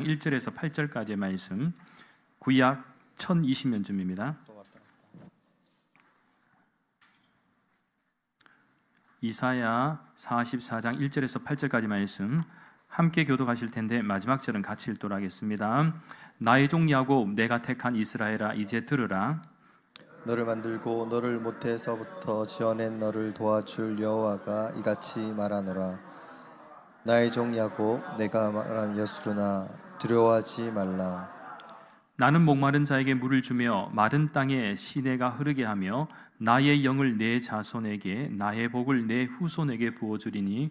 1절에서 8절까지의 말씀, 구약 1020년쯤입니다. 이사야 44장 1절에서 8절까지 말씀 함께 교독하실 텐데 마지막 절은 같이 읽도록 하겠습니다. 나의 종 야곱, 내가 택한 이스라엘아, 이제 들으라. 너를 만들고 너를 모태에서부터 지어낸 너를 도와줄 여호와가 이같이 말하노라. 나의 종 야곱, 내가 말한 여수르나 두려워하지 말라. 나는 목마른 자에게 물을 주며 마른 땅에 시내가 흐르게 하며 나의 영을 내 자손에게, 나의 복을 내 후손에게 부어주리니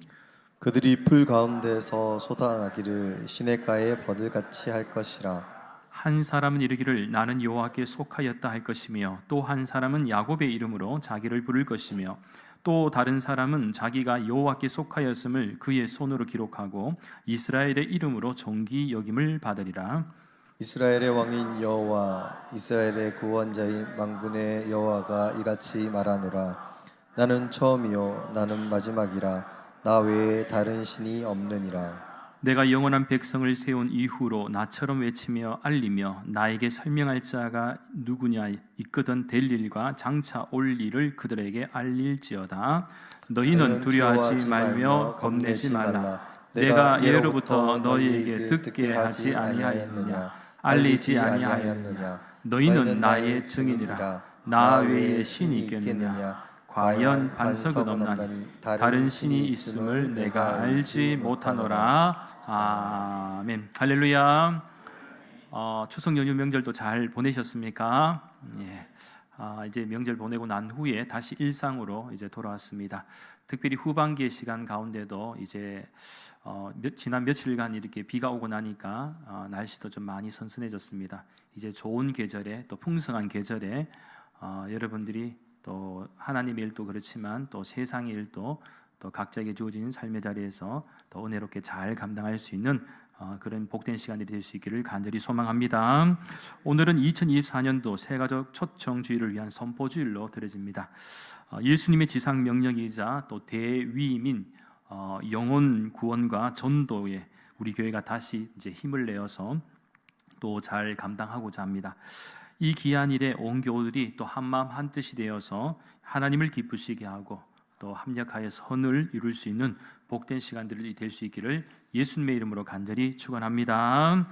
그들이 풀 가운데서 솟아나기를 시냇가에 버들같이 할 것이라. 한 사람은 이르기를 나는 여호와께 속하였다 할 것이며, 또 한 사람은 야곱의 이름으로 자기를 부를 것이며, 또 다른 사람은 자기가 여호와께 속하였음을 그의 손으로 기록하고 이스라엘의 이름으로 존귀 여김을 받으리라. 이스라엘의 왕인 여호와, 이스라엘의 구원자인 만군의 여호와가 이같이 말하노라. 나는 처음이요 나는 마지막이라. 나 외에 다른 신이 없느니라. 내가 영원한 백성을 세운 이후로 나처럼 외치며 알리며 나에게 설명할 자가 누구냐 있거든 될 일과 장차 올 일을 그들에게 알릴지어다. 너희는 두려워하지 말며 겁내지 말라. 내가 예로부터 너희에게 듣게 하지 아니하였느냐, 알리지 아니하였느냐. 너희는 나의 증인이라. 나 외에 신이 있겠느냐. 과연 반석은 없나니 다른 신이 있음을 내가 알지 못하노라. 아멘. 할렐루야. 추석 연휴 명절도 잘 보내셨습니까? 예. 이제 명절 보내고 난 후에 다시 일상으로 이제 돌아왔습니다. 특별히 후반기의 시간 가운데도 이제 지난 며칠간 이렇게 비가 오고 나니까 날씨도 좀 많이 선선해졌습니다. 이제 좋은 계절에, 또 풍성한 계절에 여러분들이 또 하나님의 일도 그렇지만 또 세상의 일도 또 각자에게 주어진 삶의 자리에서 더 은혜롭게 잘 감당할 수 있는 그런 복된 시간이 될 수 있기를 간절히 소망합니다. 오늘은 2024년도 새가족 초청주의를 위한 선포주일로 드려집니다. 예수님의 지상 명령이자 또 대위민 영혼 구원과 전도에 우리 교회가 다시 이제 힘을 내어서 또 잘 감당하고자 합니다. 이 귀한 일에 온 교우들이 또 한마음 한뜻이 되어서 하나님을 기쁘시게 하고 또 합력하여 선을 이룰 수 있는 복된 시간들이 될 수 있기를 예수님의 이름으로 간절히 축원합니다.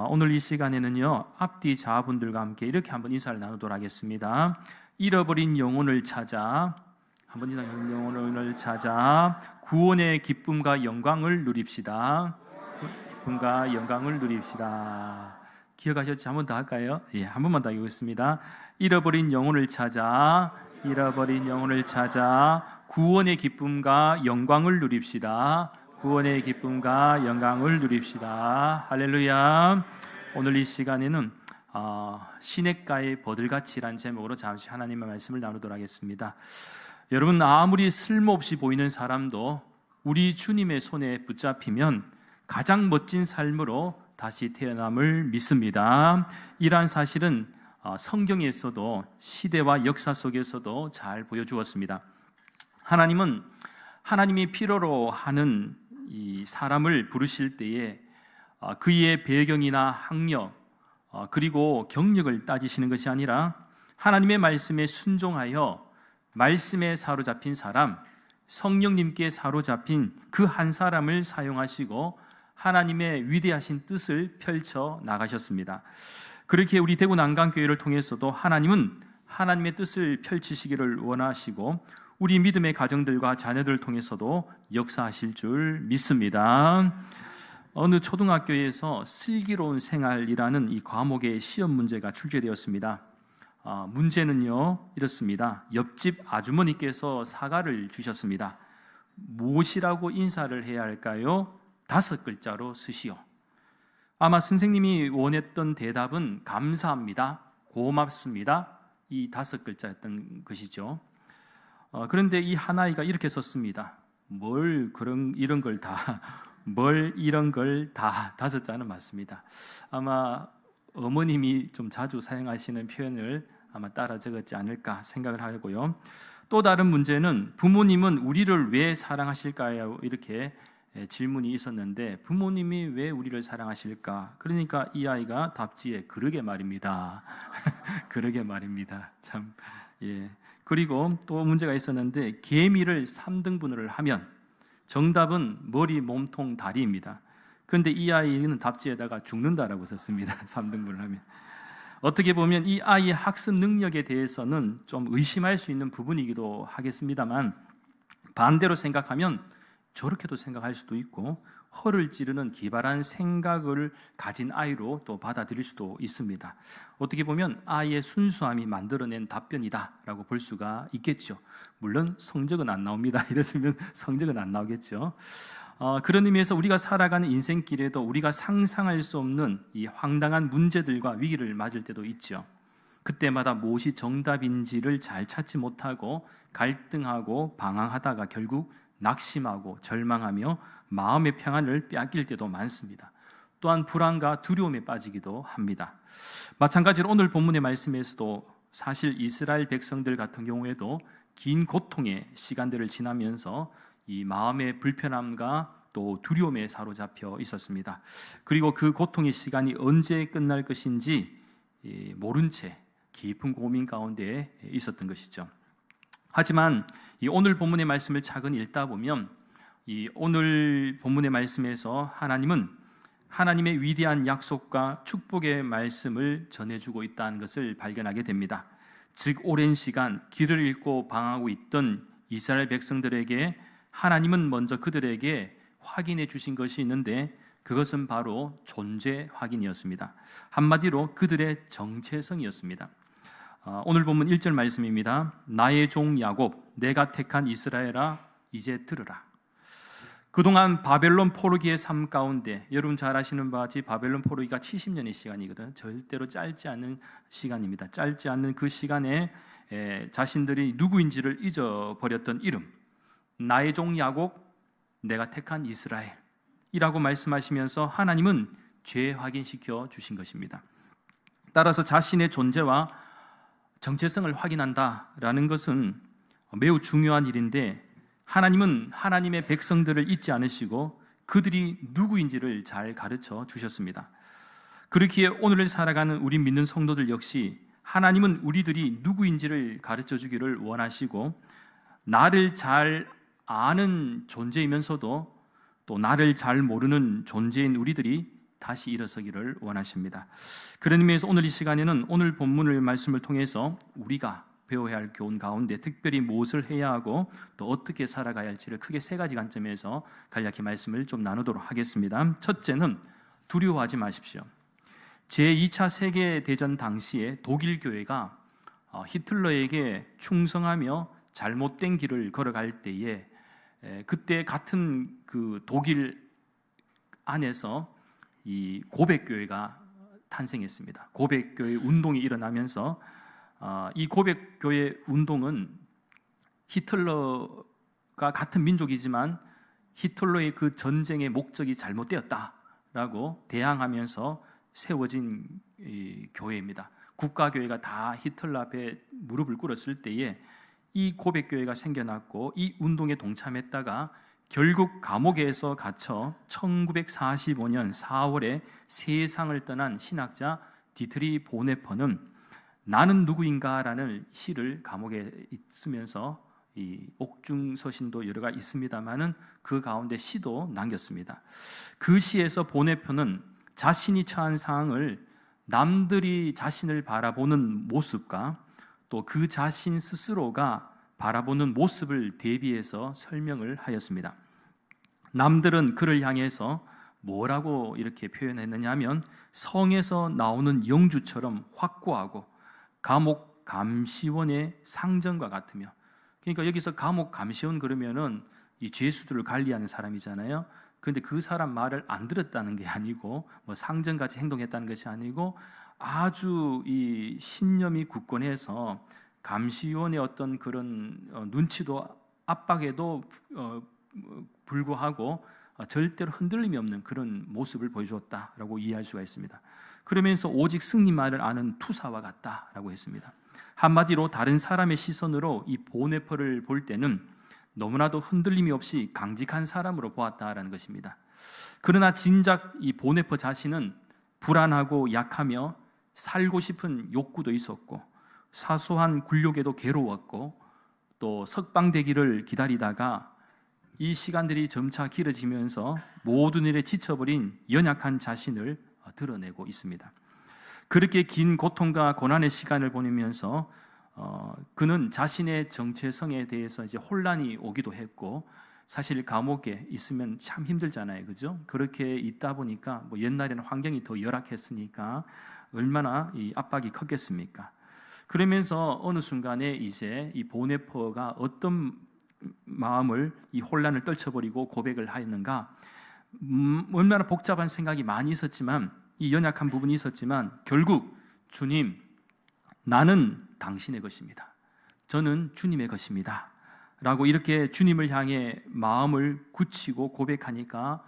오늘 이 시간에는요, 앞뒤 자분들과 함께 이렇게 한번 인사를 나누도록 하겠습니다. 잃어버린 영혼을 찾아, 한번 잃어버린 영혼을 찾아 구원의 기쁨과 영광을 누립시다. 기쁨과 영광을 누립시다. 기억하셨지? 한 번 더 할까요? 예, 한 번만 더 하겠습니다. 잃어버린 영혼을 찾아, 잃어버린 영혼을 찾아 구원의 기쁨과 영광을 누립시다. 구원의 기쁨과 영광을 누립시다. 할렐루야. 오늘 이 시간에는 시냇가의 버들같이란 제목으로 잠시 하나님의 말씀을 나누도록 하겠습니다. 여러분, 아무리 쓸모없이 보이는 사람도 우리 주님의 손에 붙잡히면 가장 멋진 삶으로 다시 태어남을 믿습니다. 이러한 사실은 성경에서도 시대와 역사 속에서도 잘 보여주었습니다. 하나님은 하나님이 필요로 하는 이 사람을 부르실 때에 그의 배경이나 학력 그리고 경력을 따지시는 것이 아니라 하나님의 말씀에 순종하여 말씀에 사로잡힌 사람, 성령님께 사로잡힌 그 한 사람을 사용하시고 하나님의 위대하신 뜻을 펼쳐 나가셨습니다. 그렇게 우리 대구 난강교회를 통해서도 하나님은 하나님의 뜻을 펼치시기를 원하시고 우리 믿음의 가정들과 자녀들을 통해서도 역사하실 줄 믿습니다. 어느 초등학교에서 슬기로운 생활이라는 이 과목의 시험 문제가 출제되었습니다. 문제는요, 이렇습니다. 옆집 아주머니께서 사과를 주셨습니다. 무엇이라고 인사를 해야 할까요? 5글자로 쓰시오. 아마 선생님이 원했던 대답은 감사합니다, 고맙습니다, 이 5글자였던 것이죠. 그런데 이 한 아이가 이렇게 썼습니다. 뭘 이런 걸 다, 뭘 이런 걸 다, 5자는 맞습니다. 아마 어머님이 좀 자주 사용하시는 표현을 아마 따라 적었지 않을까 생각을 하고요. 또 다른 문제는 부모님은 우리를 왜 사랑하실까요? 이렇게 질문이 있었는데 부모님이 왜 우리를 사랑하실까? 그러니까 이 아이가 답지에 그러게 말입니다. 그러게 말입니다. 참 예. 그리고 또 문제가 있었는데 개미를 3등분을 하면 정답은 머리, 몸통, 다리입니다. 그런데 이 아이는 답지에다가 죽는다라고 썼습니다. 3등분을 하면. 어떻게 보면 이 아이의 학습 능력에 대해서는 좀 의심할 수 있는 부분이기도 하겠습니다만 반대로 생각하면 저렇게도 생각할 수도 있고 허를 찌르는 기발한 생각을 가진 아이로 또 받아들일 수도 있습니다. 어떻게 보면 아이의 순수함이 만들어낸 답변이다라고 볼 수가 있겠죠. 물론 성적은 안 나옵니다. 이랬으면 성적은 안 나오겠죠. 그런 의미에서 우리가 살아가는 인생길에도 우리가 상상할 수 없는 이 황당한 문제들과 위기를 맞을 때도 있죠. 그때마다 무엇이 정답인지를 잘 찾지 못하고 갈등하고 방황하다가 결국 낙심하고 절망하며 마음의 평안을 빼앗길 때도 많습니다. 또한 불안과 두려움에 빠지기도 합니다. 마찬가지로 오늘 본문의 말씀에서도 사실 이스라엘 백성들 같은 경우에도 긴 고통의 시간들을 지나면서 이 마음의 불편함과 또 두려움에 사로잡혀 있었습니다. 그리고 그 고통의 시간이 언제 끝날 것인지 모른 채 깊은 고민 가운데 있었던 것이죠. 하지만 이 오늘 본문의 말씀을 차근히 읽다 보면 이 오늘 본문의 말씀에서 하나님은 하나님의 위대한 약속과 축복의 말씀을 전해주고 있다는 것을 발견하게 됩니다. 즉 오랜 시간 길을 잃고 방황하고 있던 이스라엘 백성들에게 하나님은 먼저 그들에게 확인해 주신 것이 있는데 그것은 바로 존재 확인이었습니다. 한마디로 그들의 정체성이었습니다. 오늘 본문 1절 말씀입니다. 나의 종 야곱, 내가 택한 이스라엘아, 이제 들으라. 그동안 바벨론 포로기의 삶 가운데 여러분 잘 아시는 바와 같이 바벨론 포로기가 70년의 시간이거든요. 절대로 짧지 않은 시간입니다. 짧지 않는 그 시간에 자신들이 누구인지를 잊어버렸던 이름, 나의 종 야곱, 내가 택한 이스라엘이라고 말씀하시면서 하나님은 재확인시켜 주신 것입니다. 따라서 자신의 존재와 정체성을 확인한다라는 것은 매우 중요한 일인데 하나님은 하나님의 백성들을 잊지 않으시고 그들이 누구인지를 잘 가르쳐 주셨습니다. 그렇기에 오늘을 살아가는 우리 믿는 성도들 역시 하나님은 우리들이 누구인지를 가르쳐 주기를 원하시고 나를 잘 아는 존재이면서도 또 나를 잘 모르는 존재인 우리들이 다시 일어서기를 원하십니다. 그런 의미에서 오늘 이 시간에는 오늘 본문의 말씀을 통해서 우리가 배워야 할 교훈 가운데 특별히 무엇을 해야 하고 또 어떻게 살아가야 할지를 크게 세 가지 관점에서 간략히 말씀을 좀 나누도록 하겠습니다. 첫째는 두려워하지 마십시오. 제2차 세계대전 당시에 독일 교회가 히틀러에게 충성하며 잘못된 길을 걸어갈 때에 그때 같은 그 독일 안에서 이 고백교회가 탄생했습니다. 고백교회 운동이 일어나면서 이 고백교회 운동은 히틀러가 같은 민족이지만 히틀러의 그 전쟁의 목적이 잘못되었다라고 대항하면서 세워진 교회입니다. 국가교회가 다 히틀러 앞에 무릎을 꿇었을 때에 이 고백교회가 생겨났고 이 운동에 동참했다가 결국 감옥에서 갇혀 1945년 4월에 세상을 떠난 신학자 디트리 보네퍼는 나는 누구인가라는 시를 감옥에 있으면서 이 옥중서신도 여러가 있습니다만은 그 가운데 시도 남겼습니다. 그 시에서 보네퍼는 자신이 처한 상황을 남들이 자신을 바라보는 모습과 또 그 자신 스스로가 바라보는 모습을 대비해서 설명을 하였습니다. 남들은 그를 향해서 뭐라고 이렇게 표현했느냐 하면 성에서 나오는 영주처럼 확고하고 감옥 감시원의 상정과 같으며, 그러니까 여기서 감옥 감시원 그러면은 이 죄수들을 관리하는 사람이잖아요. 그런데 그 사람 말을 안 들었다는 게 아니고 뭐 상정같이 행동했다는 것이 아니고 아주 이 신념이 굳건해서 감시원의 어떤 그런 눈치도 압박에도 불구하고 절대로 흔들림이 없는 그런 모습을 보여주었다라고 이해할 수가 있습니다. 그러면서 오직 승리만을 아는 투사와 같다라고 했습니다. 한마디로 다른 사람의 시선으로 이 보네퍼를 볼 때는 너무나도 흔들림이 없이 강직한 사람으로 보았다라는 것입니다. 그러나 진작 이 보네퍼 자신은 불안하고 약하며 살고 싶은 욕구도 있었고 사소한 굴욕에도 괴로웠고 또 석방되기를 기다리다가 이 시간들이 점차 길어지면서 모든 일에 지쳐버린 연약한 자신을 드러내고 있습니다. 그렇게 긴 고통과 고난의 시간을 보내면서 그는 자신의 정체성에 대해서 이제 혼란이 오기도 했고, 사실 감옥에 있으면 참 힘들잖아요, 그죠? 그렇게 있다 보니까 뭐 옛날에는 환경이 더 열악했으니까 얼마나 이 압박이 컸겠습니까? 그러면서 어느 순간에 이제 이 보네퍼가 어떤 마음을 이 혼란을 떨쳐버리고 고백을 하였는가? 얼마나 복잡한 생각이 많이 있었지만, 이 연약한 부분이 있었지만 결국 주님, 나는 당신의 것입니다. 저는 주님의 것입니다. 라고 이렇게 주님을 향해 마음을 굳히고 고백하니까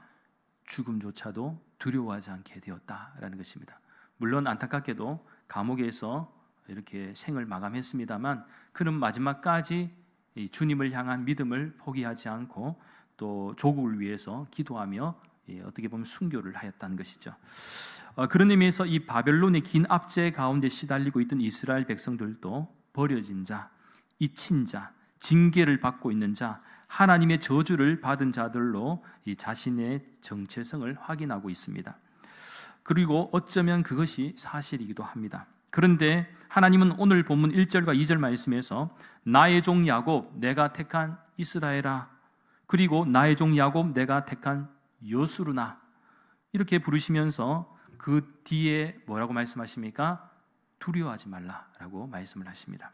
죽음조차도 두려워하지 않게 되었다라는 것입니다. 물론 안타깝게도 감옥에서 이렇게 생을 마감했습니다만 그는 마지막까지 이 주님을 향한 믿음을 포기하지 않고 또 조국을 위해서 기도하며 어떻게 보면 순교를 하였다는 것이죠. 그런 의미에서 이 바벨론의 긴 압제 가운데 시달리고 있던 이스라엘 백성들도 버려진 자, 잊힌 자, 징계를 받고 있는 자, 하나님의 저주를 받은 자들로 이 자신의 정체성을 확인하고 있습니다. 그리고 어쩌면 그것이 사실이기도 합니다. 그런데 하나님은 오늘 본문 1절과 2절 말씀에서 나의 종 야곱 내가 택한 이스라엘아, 그리고 나의 종 야곱 내가 택한 요수르나, 이렇게 부르시면서 그 뒤에 뭐라고 말씀하십니까? 두려워하지 말라라고 말씀을 하십니다.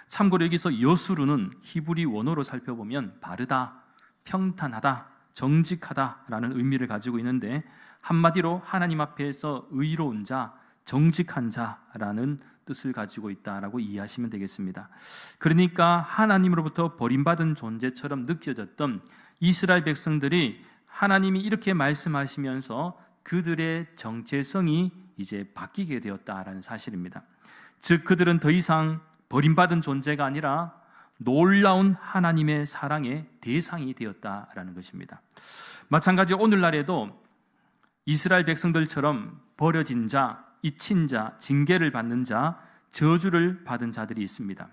참고로 여기서 요수르는 히브리 원어로 살펴보면 바르다, 평탄하다, 정직하다라는 의미를 가지고 있는데, 한마디로 하나님 앞에서 의로운 자, 정직한 자라는 뜻을 가지고 있다라고 이해하시면 되겠습니다. 그러니까 하나님으로부터 버림받은 존재처럼 느껴졌던 이스라엘 백성들이 하나님이 이렇게 말씀하시면서 그들의 정체성이 이제 바뀌게 되었다라는 사실입니다. 즉 그들은 더 이상 버림받은 존재가 아니라 놀라운 하나님의 사랑의 대상이 되었다라는 것입니다. 마찬가지로 오늘날에도 이스라엘 백성들처럼 버려진 자, 잊힌 자, 징계를 받는 자, 저주를 받은 자들이 있습니다.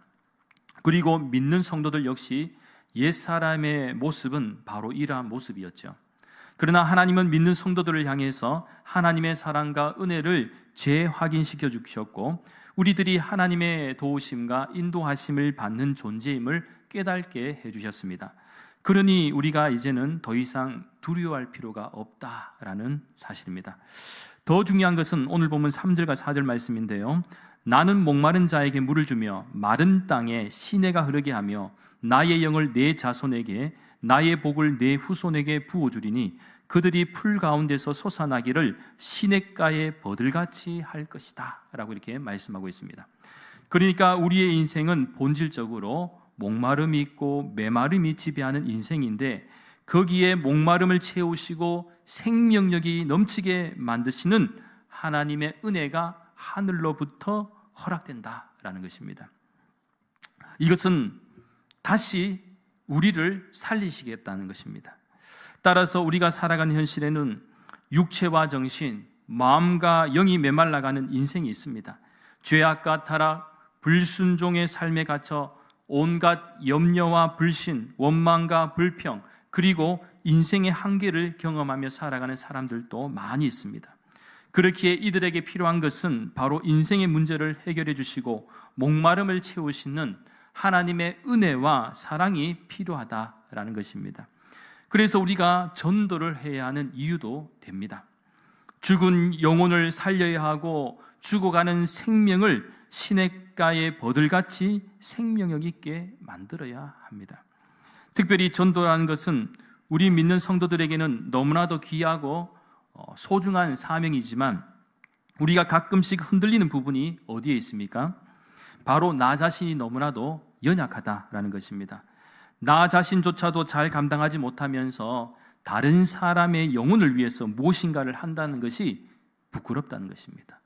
그리고 믿는 성도들 역시 옛사람의 모습은 바로 이러한 모습이었죠. 그러나 하나님은 믿는 성도들을 향해서 하나님의 사랑과 은혜를 재확인시켜 주셨고, 우리들이 하나님의 도우심과 인도하심을 받는 존재임을 깨닫게 해주셨습니다. 그러니 우리가 이제는 더 이상 두려워할 필요가 없다라는 사실입니다. 더 중요한 것은 오늘 보면 3절과 4절 말씀인데요. 나는 목마른 자에게 물을 주며 마른 땅에 시내가 흐르게 하며 나의 영을 내 자손에게 나의 복을 내 후손에게 부어주리니 그들이 풀 가운데서 솟아나기를 시냇가의 버들같이 할 것이다 라고 이렇게 말씀하고 있습니다. 그러니까 우리의 인생은 본질적으로 목마름이 있고 메마름이 지배하는 인생인데, 거기에 목마름을 채우시고 생명력이 넘치게 만드시는 하나님의 은혜가 하늘로부터 허락된다라는 것입니다. 이것은 다시 우리를 살리시겠다는 것입니다. 따라서 우리가 살아가는 현실에는 육체와 정신, 마음과 영이 메말라가는 인생이 있습니다. 죄악과 타락, 불순종의 삶에 갇혀 온갖 염려와 불신, 원망과 불평, 그리고 인생의 한계를 경험하며 살아가는 사람들도 많이 있습니다. 그렇기에 이들에게 필요한 것은 바로 인생의 문제를 해결해 주시고 목마름을 채우시는 하나님의 은혜와 사랑이 필요하다라는 것입니다. 그래서 우리가 전도를 해야 하는 이유도 됩니다. 죽은 영혼을 살려야 하고 죽어가는 생명을 시냇가의 버들같이 생명력 있게 만들어야 합니다. 특별히 전도라는 것은 우리 믿는 성도들에게는 너무나도 귀하고 소중한 사명이지만 우리가 가끔씩 흔들리는 부분이 어디에 있습니까? 바로 나 자신이 너무나도 연약하다라는 것입니다. 나 자신조차도 잘 감당하지 못하면서 다른 사람의 영혼을 위해서 무엇인가를 한다는 것이 부끄럽다는 것입니다.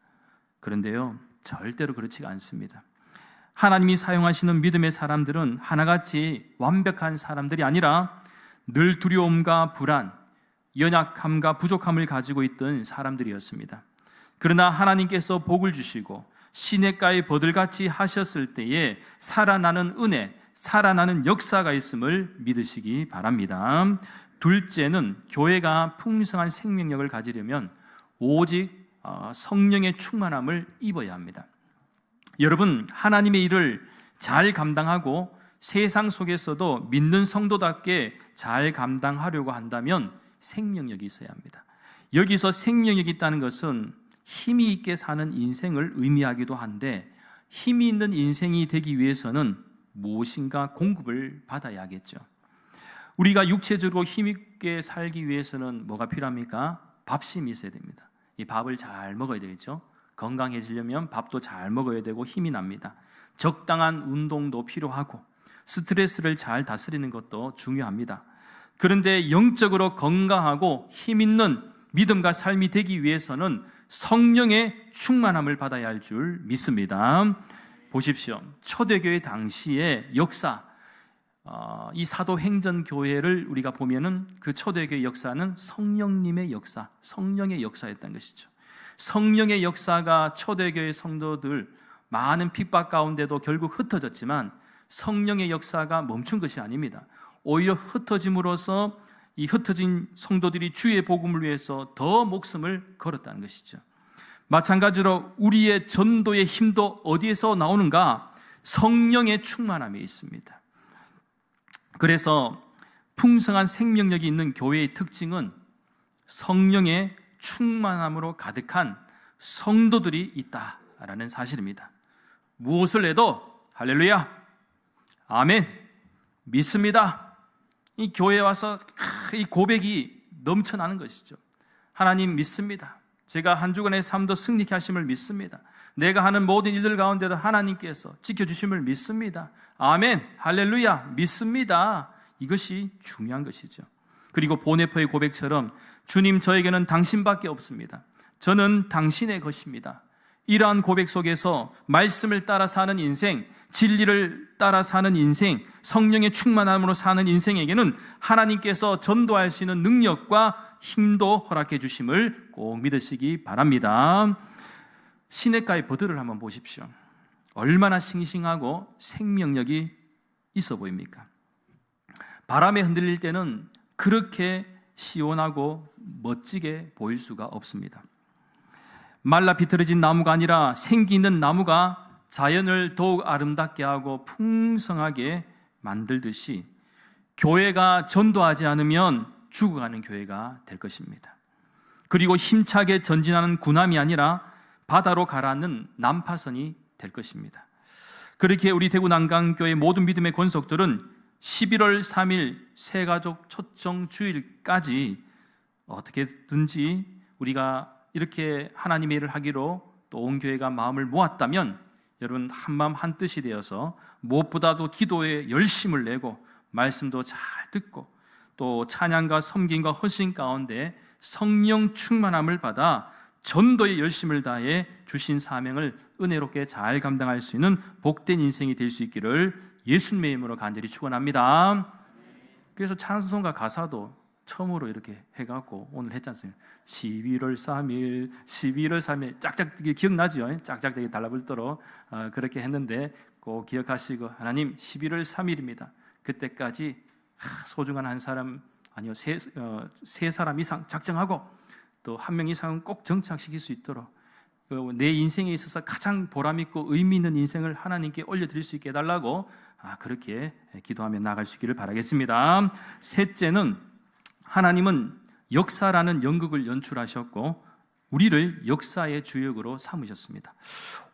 그런데요, 절대로 그렇지가 않습니다. 하나님이 사용하시는 믿음의 사람들은 하나같이 완벽한 사람들이 아니라 늘 두려움과 불안, 연약함과 부족함을 가지고 있던 사람들이었습니다. 그러나 하나님께서 복을 주시고 시냇가의 버들같이 하셨을 때에 살아나는 은혜, 살아나는 역사가 있음을 믿으시기 바랍니다. 둘째는 교회가 풍성한 생명력을 가지려면 오직 성령의 충만함을 입어야 합니다. 여러분, 하나님의 일을 잘 감당하고 세상 속에서도 믿는 성도답게 잘 감당하려고 한다면 생명력이 있어야 합니다. 여기서 생명력이 있다는 것은 힘이 있게 사는 인생을 의미하기도 한데, 힘이 있는 인생이 되기 위해서는 무엇인가 공급을 받아야 하겠죠. 우리가 육체적으로 힘있게 살기 위해서는 뭐가 필요합니까? 밥심이 있어야 됩니다. 이 밥을 잘 먹어야 되겠죠. 건강해지려면 밥도 잘 먹어야 되고 힘이 납니다. 적당한 운동도 필요하고 스트레스를 잘 다스리는 것도 중요합니다. 그런데 영적으로 건강하고 힘 있는 믿음과 삶이 되기 위해서는 성령의 충만함을 받아야 할 줄 믿습니다. 보십시오. 초대교회 당시의 역사, 이 사도행전교회를 우리가 보면은 그 초대교회 역사는 성령님의 역사, 성령의 역사였다는 것이죠. 성령의 역사가 초대교회 성도들 많은 핍박 가운데도 결국 흩어졌지만 성령의 역사가 멈춘 것이 아닙니다. 오히려 흩어짐으로써 이 흩어진 성도들이 주의 복음을 위해서 더 목숨을 걸었다는 것이죠. 마찬가지로 우리의 전도의 힘도 어디에서 나오는가? 성령의 충만함에 있습니다. 그래서 풍성한 생명력이 있는 교회의 특징은 성령의 충만함으로 가득한 성도들이 있다라는 사실입니다. 무엇을 해도 할렐루야, 아멘, 믿습니다. 이 교회에 와서 이 고백이 넘쳐나는 것이죠. 하나님 믿습니다. 제가 한 주간의 삶도 승리케 하심을 믿습니다. 내가 하는 모든 일들 가운데도 하나님께서 지켜주심을 믿습니다. 아멘, 할렐루야, 믿습니다. 이것이 중요한 것이죠. 그리고 보네포의 고백처럼 주님, 저에게는 당신밖에 없습니다. 저는 당신의 것입니다. 이러한 고백 속에서 말씀을 따라 사는 인생, 진리를 따라 사는 인생, 성령의 충만함으로 사는 인생에게는 하나님께서 전도할 수 있는 능력과 힘도 허락해 주심을 꼭 믿으시기 바랍니다. 시냇가의 버들을 한번 보십시오. 얼마나 싱싱하고 생명력이 있어 보입니까? 바람에 흔들릴 때는 그렇게 시원하고 멋지게 보일 수가 없습니다. 말라 비틀어진 나무가 아니라 생기 있는 나무가 자연을 더욱 아름답게 하고 풍성하게 만들듯이 교회가 전도하지 않으면 죽어가는 교회가 될 것입니다. 그리고 힘차게 전진하는 군함이 아니라 바다로 가라앉는 난파선이 될 것입니다. 그렇게 우리 대구 난강교회 모든 믿음의 권속들은 11월 3일 새가족 초청 주일까지 어떻게든지 우리가 이렇게 하나님의 일을 하기로 또 온 교회가 마음을 모았다면 여러분 한마음 한뜻이 되어서 무엇보다도 기도에 열심을 내고 말씀도 잘 듣고 또 찬양과 섬김과 헌신 가운데 성령 충만함을 받아 전도에 열심을 다해 주신 사명을 은혜롭게 잘 감당할 수 있는 복된 인생이 될 수 있기를 예수님의 이름으로 간절히 축원합니다. 그래서 찬송가 가사도 처음으로 이렇게 해갖고 오늘 했지 않습니까? 11월 3일 짝짝 기억나죠? 짝짝되게 달라붙도록 그렇게 했는데 꼭 기억하시고 하나님 11월 3일입니다. 그때까지 소중한 한 사람 아니요 세 사람 이상 작정하고 또 한 명 이상은 꼭 정착시킬 수 있도록 내 인생에 있어서 가장 보람있고 의미 있는 인생을 하나님께 올려드릴 수 있게 해달라고 그렇게 기도하며 나아갈 수 있기를 바라겠습니다. 셋째는 하나님은 역사라는 연극을 연출하셨고 우리를 역사의 주역으로 삼으셨습니다.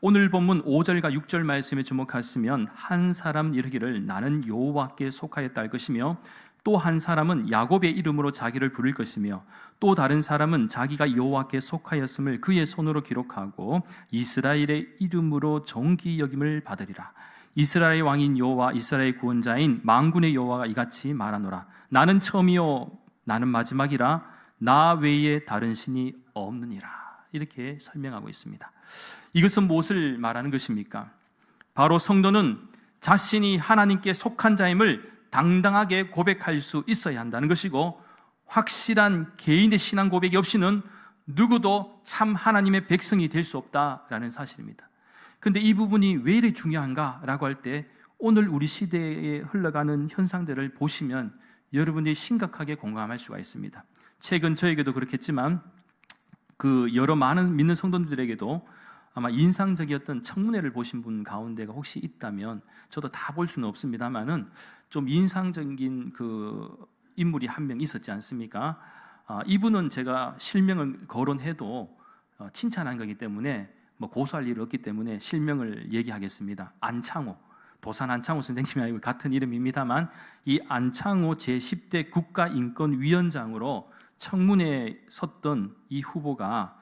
오늘 본문 5절과 6절 말씀에 주목하시면 한 사람 이르기를 나는 여호와께 속하였다 할 것이며 또 한 사람은 야곱의 이름으로 자기를 부를 것이며 또 다른 사람은 자기가 여호와께 속하였음을 그의 손으로 기록하고 이스라엘의 이름으로 존귀 여김을 받으리라. 이스라엘의 왕인 여호와 이스라엘의 구원자인 만군의 여호와가 이같이 말하노라. 나는 처음이요 나는 마지막이라 나 외에 다른 신이 없느니라. 이렇게 설명하고 있습니다. 이것은 무엇을 말하는 것입니까? 바로 성도는 자신이 하나님께 속한 자임을 당당하게 고백할 수 있어야 한다는 것이고, 확실한 개인의 신앙 고백이 없이는 누구도 참 하나님의 백성이 될 수 없다라는 사실입니다. 그런데 이 부분이 왜 이렇게 중요한가라고 할 때, 오늘 우리 시대에 흘러가는 현상들을 보시면 여러분들이 심각하게 공감할 수가 있습니다. 최근 저에게도 그렇겠지만 여러 많은 믿는 성도들에게도 아마 인상적이었던 청문회를 보신 분 가운데가 혹시 있다면, 저도 다 볼 수는 없습니다만은 좀 인상적인 인물이 한 명 있었지 않습니까? 이분은 제가 실명을 거론해도 칭찬한 거기 때문에 고소할 일이 없기 때문에 실명을 얘기하겠습니다. 안창호, 도산 안창호 선생님이 아니고 같은 이름입니다만, 이 안창호 제10대 국가인권위원장으로 청문회에 섰던 이 후보가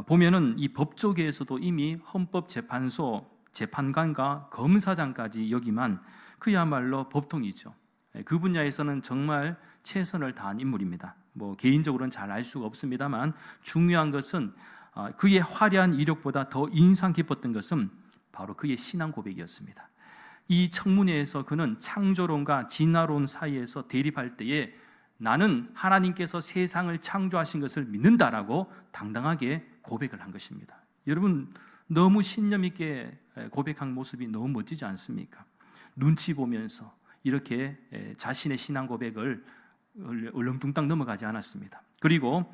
보면은 이 법조계에서도 이미 헌법재판소 재판관과 검사장까지 역임한 그야말로 법통이죠. 그 분야에서는 정말 최선을 다한 인물입니다. 개인적으로는 잘 알 수가 없습니다만, 중요한 것은 그의 화려한 이력보다 더 인상 깊었던 것은 바로 그의 신앙 고백이었습니다. 이 청문회에서 그는 창조론과 진화론 사이에서 대립할 때에 나는 하나님께서 세상을 창조하신 것을 믿는다라고 당당하게 고백을 한 것입니다. 여러분, 너무 신념 있게 고백한 모습이 너무 멋지지 않습니까? 눈치 보면서 이렇게 자신의 신앙 고백을 얼렁뚱땅 넘어가지 않았습니다. 그리고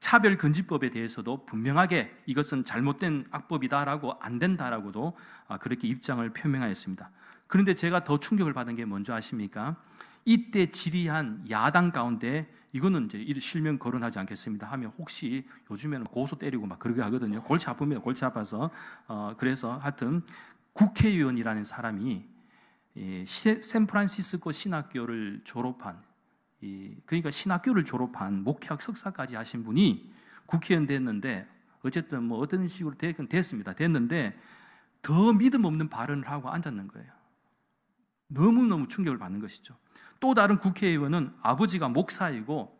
차별금지법에 대해서도 분명하게 이것은 잘못된 악법이다라고, 안 된다라고도 그렇게 입장을 표명하였습니다. 그런데 제가 더 충격을 받은 게 뭔지 아십니까? 이때 질의한 야당 가운데, 이거는 이제 실명 거론하지 않겠습니다 하면 혹시 요즘에는 고소 때리고 막 그러게 하거든요. 골치 아픕니다. 골치 아파서. 그래서 하여튼 국회의원이라는 사람이 샌프란시스코 신학교를 졸업한, 그러니까 신학교를 졸업한 목회학 석사까지 하신 분이 국회의원 됐는데, 어쨌든 어떤 식으로 됐습니다. 됐는데 더 믿음 없는 발언을 하고 앉았는 거예요. 너무너무 충격을 받는 것이죠. 또 다른 국회의원은 아버지가 목사이고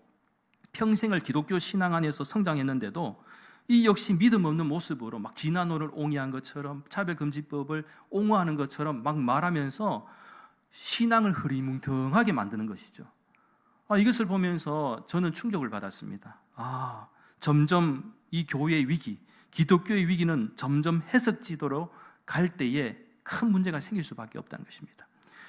평생을 기독교 신앙 안에서 성장했는데도 이 역시 믿음 없는 모습으로 막 진화론을 옹이한 것처럼, 차별금지법을 옹호하는 것처럼 막 말하면서 신앙을 흐리뭉텅하게 만드는 것이죠. 이것을 보면서 저는 충격을 받았습니다. 점점 이 교회의 위기, 기독교의 위기는 점점 해석지도로 갈 때에 큰 문제가 생길 수밖에 없다는 것입니다.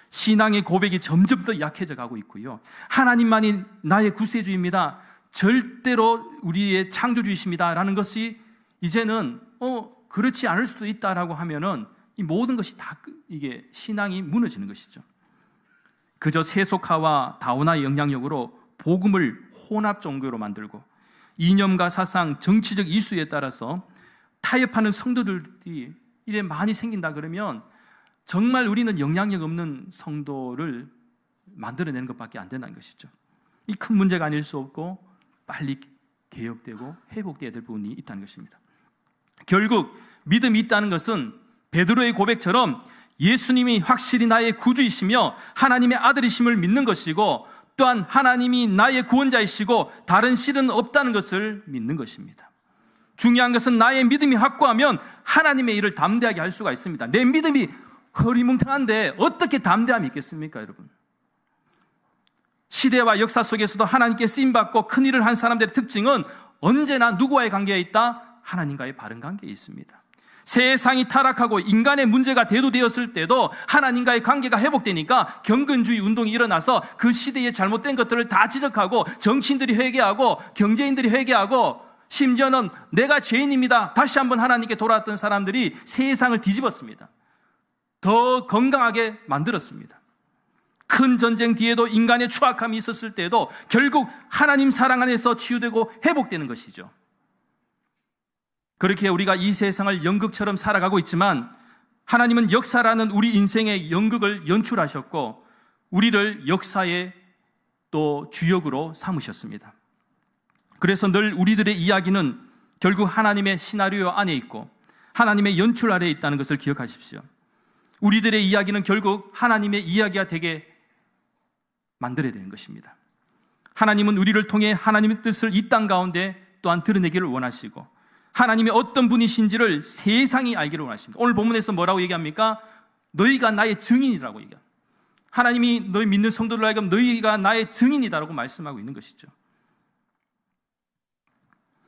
신앙의 고백이 점점 더 약해져 가고 있고요. 하나님만이 나의 구세주입니다, 절대로 우리의 창조주이십니다 라는 것이 이제는 그렇지 않을 수도 있다라고 하면은 이 모든 것이 다 이게 신앙이 무너지는 것이죠. 그저 세속화와 다원화의 영향력으로 복음을 혼합 종교로 만들고, 이념과 사상, 정치적 이슈에 따라서 타협하는 성도들이 이래 많이 생긴다 그러면 정말 우리는 영향력 없는 성도를 만들어내는 것밖에 안 된다는 것이죠. 이 큰 문제가 아닐 수 없고 빨리 개혁되고 회복되어야 될 부분이 있다는 것입니다. 결국 믿음이 있다는 것은 베드로의 고백처럼 예수님이 확실히 나의 구주이시며 하나님의 아들이심을 믿는 것이고, 또한 하나님이 나의 구원자이시고 다른 신은 없다는 것을 믿는 것입니다. 중요한 것은 나의 믿음이 확고하면 하나님의 일을 담대하게 할 수가 있습니다. 내 믿음이 허리뭉텅한데 어떻게 담대함이 있겠습니까, 여러분? 시대와 역사 속에서도 하나님께 쓰임받고 큰 일을 한 사람들의 특징은 언제나 누구와의 관계에 있다? 하나님과의 바른 관계에 있습니다. 세상이 타락하고 인간의 문제가 대두되었을 때도 하나님과의 관계가 회복되니까 경건주의 운동이 일어나서 그 시대의 잘못된 것들을 다 지적하고, 정치인들이 회개하고 경제인들이 회개하고, 심지어는 내가 죄인입니다, 다시 한번 하나님께 돌아왔던 사람들이 세상을 뒤집었습니다. 더 건강하게 만들었습니다. 큰 전쟁 뒤에도 인간의 추악함이 있었을 때에도 결국 하나님 사랑 안에서 치유되고 회복되는 것이죠. 그렇게 우리가 이 세상을 연극처럼 살아가고 있지만, 하나님은 역사라는 우리 인생의 연극을 연출하셨고 우리를 역사의 또 주역으로 삼으셨습니다. 그래서 늘 우리들의 이야기는 결국 하나님의 시나리오 안에 있고 하나님의 연출 아래에 있다는 것을 기억하십시오. 우리들의 이야기는 결국 하나님의 이야기가 되게 만들어야 되는 것입니다. 하나님은 우리를 통해 하나님의 뜻을 이 땅 가운데 또한 드러내기를 원하시고, 하나님이 어떤 분이신지를 세상이 알기를 원하십니다. 오늘 본문에서 뭐라고 얘기합니까? 너희가 나의 증인이라고 얘기합니다. 하나님이 너희 믿는 성도들 하여금 너희가 나의 증인이다라고 말씀하고 있는 것이죠.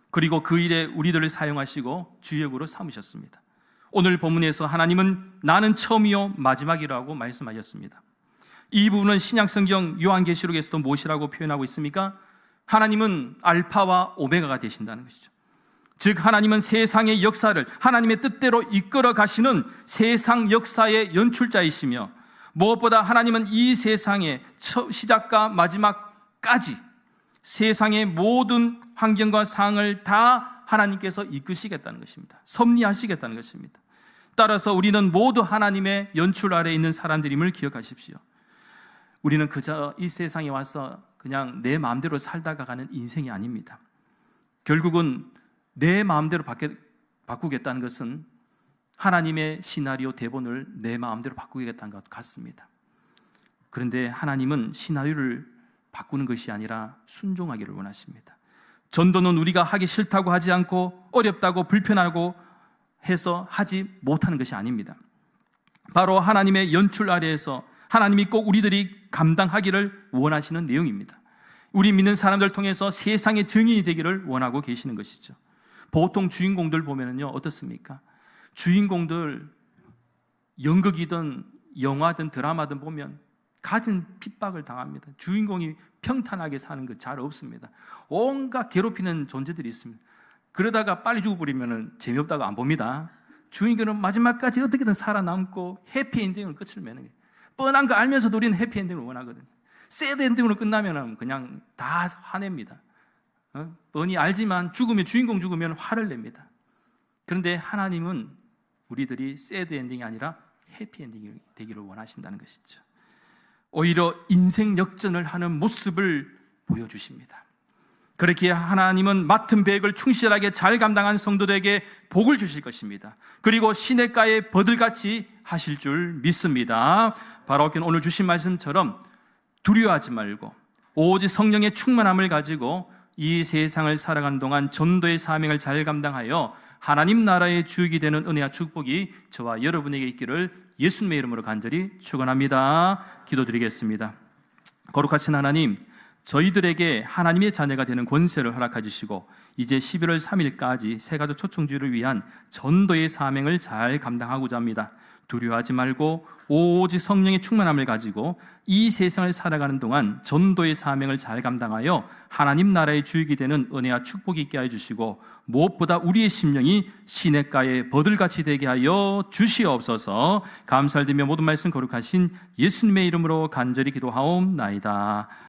그리고 그 일에 우리들을 사용하시고 주역으로 삼으셨습니다. 오늘 본문에서 하나님은 나는 처음이요 마지막이라고 말씀하셨습니다. 이 부분은 신약성경 요한계시록에서도 무엇이라고 표현하고 있습니까? 하나님은 알파와 오메가가 되신다는 것이죠. 즉 하나님은 세상의 역사를 하나님의 뜻대로 이끌어 가시는 세상 역사의 연출자이시며, 무엇보다 하나님은 이 세상의 시작과 마지막까지 세상의 모든 환경과 상황을 다 하나님께서 이끄시겠다는 것입니다. 섭리하시겠다는 것입니다. 따라서 우리는 모두 하나님의 연출 아래에 있는 사람들임을 기억하십시오. 우리는 그저 이 세상에 와서 그냥 내 마음대로 살다가 가는 인생이 아닙니다. 결국은 내 마음대로 바꾸겠다는 것은 하나님의 시나리오 대본을 내 마음대로 바꾸겠다는 것 같습니다. 그런데 하나님은 시나리오를 바꾸는 것이 아니라 순종하기를 원하십니다. 전도는 우리가 하기 싫다고 하지 않고 어렵다고 불편하고 해서 하지 못하는 것이 아닙니다. 바로 하나님의 연출 아래에서 하나님이 꼭 우리들이 감당하기를 원하시는 내용입니다. 우리 믿는 사람들 통해서 세상의 증인이 되기를 원하고 계시는 것이죠. 보통 주인공들 보면은요, 어떻습니까? 주인공들 연극이든 영화든 드라마든 보면 가진 핍박을 당합니다. 주인공이 평탄하게 사는 거 잘 없습니다. 온갖 괴롭히는 존재들이 있습니다. 그러다가 빨리 죽어버리면 재미없다고 안 봅니다. 주인공은 마지막까지 어떻게든 살아남고 해피엔딩으로 끝을 맺는 거예요. 뻔한 거 알면서도 우리는 해피엔딩을 원하거든요. 새드엔딩으로 끝나면 그냥 다 화냅니다. 뻔히 알지만 주인공 죽으면 화를 냅니다. 그런데 하나님은 우리들이 새드엔딩이 아니라 해피엔딩이 되기를 원하신다는 것이죠. 오히려 인생 역전을 하는 모습을 보여주십니다. 그렇게 하나님은 맡은 계획을 충실하게 잘 감당한 성도들에게 복을 주실 것입니다. 그리고 시냇가에 버들같이 하실 줄 믿습니다. 바로 오늘 주신 말씀처럼 두려워하지 말고 오직 성령의 충만함을 가지고 이 세상을 살아가는 동안 전도의 사명을 잘 감당하여 하나님 나라의 주역이 되는 은혜와 축복이 저와 여러분에게 있기를 예수님의 이름으로 간절히 축원합니다. 기도드리겠습니다. 거룩하신 하나님, 저희들에게 하나님의 자녀가 되는 권세를 허락해 주시고 이제 11월 3일까지 세가족 초청주의를 위한 전도의 사명을 잘 감당하고자 합니다. 두려워하지 말고 오직 성령의 충만함을 가지고 이 세상을 살아가는 동안 전도의 사명을 잘 감당하여 하나님 나라의 주역이 되는 은혜와 축복이 있게 하여 주시고 무엇보다 우리의 심령이 시냇가에 버들같이 되게 하여 주시옵소서. 감사를 드리며 모든 말씀 거룩하신 예수님의 이름으로 간절히 기도하옵나이다.